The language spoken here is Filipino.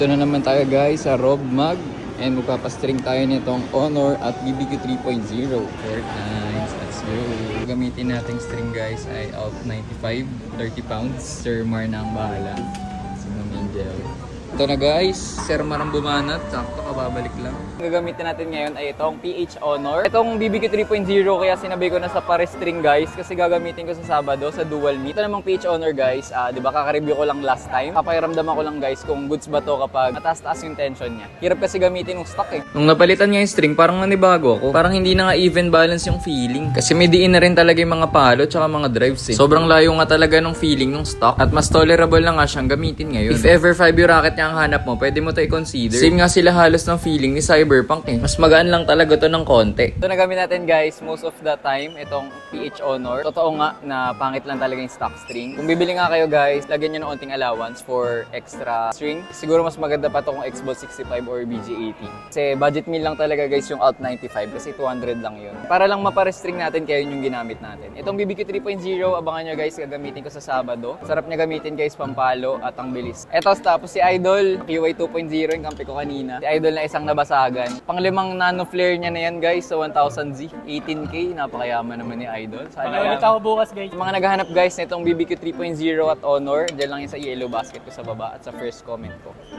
Ito na naman tayo guys sa Rob Mag and magpapastring tayo nitong Honor at BBQ 3.0. 4 times, let's go. Gamitin nating string guys ay out 95, 30 pounds. Sir Mar na ang bahala. Si Ma'am Angel. Ito na guys, Sir Mar ang bumanat. Sakto, kababalik lang. Ang gagamitin natin ngayon ay itong PH Honor. Itong BBQ 3.0 kaya sinabay ko na sa pare string guys kasi gagamitin ko sa Sabado sa dual meet. Ito namang PH Honor guys, di ba kaka-review ko lang last time. Papakiramdaman ko lang guys kung goods ba to kapag mataas-taas yung tension niya. Hirap kasi gamitin yung stock eh. Nung napalitan nga yung string, parang nanibago ako. Parang hindi na nga even balance yung feeling. Kasi may diin na rin talaga yung mga palo tsaka mga drives eh. Sobrang layo nga talaga ng feeling ng stock at mas tolerable na nga siyang gamitin ngayon. If ever 5 yung racket niya ang hanap mo, pwede mo to i-consider. Same nga sila halos ng feeling ni Cyberpunk eh. Mas magaan lang talaga to ng konti. Ito na gamit natin guys, most of the time, itong PH Honor. Totoo nga na pangit lang talaga yung stock string. Kung bibili nga kayo guys, lagyan nyo ng onting allowance for extra string. Siguro mas maganda pa to kung Xbox 65 or BG80. Kasi budget meal lang talaga guys yung Alt 95 kasi 200 lang yun. Para lang mapare-string natin kaya yun yung ginamit natin. Itong BBQ 3.0, abangan nyo guys, gagamitin ko sa Sabado. Sarap niya gamitin guys, pampalo at ang bilis. Eto, tapos si Idol, QY 2.0 yung kampi ko kanina. Si Idol na isang nabasagan. Panglimang nano flare niya na yan guys sa 1000Z. 18K, napakayaman naman ni Idol. Ulit ako bukas guys. Mga naghahanap guys nitong BBQ 3.0 at Honor, dyan lang yun sa yellow basket ko sa baba at sa first comment ko.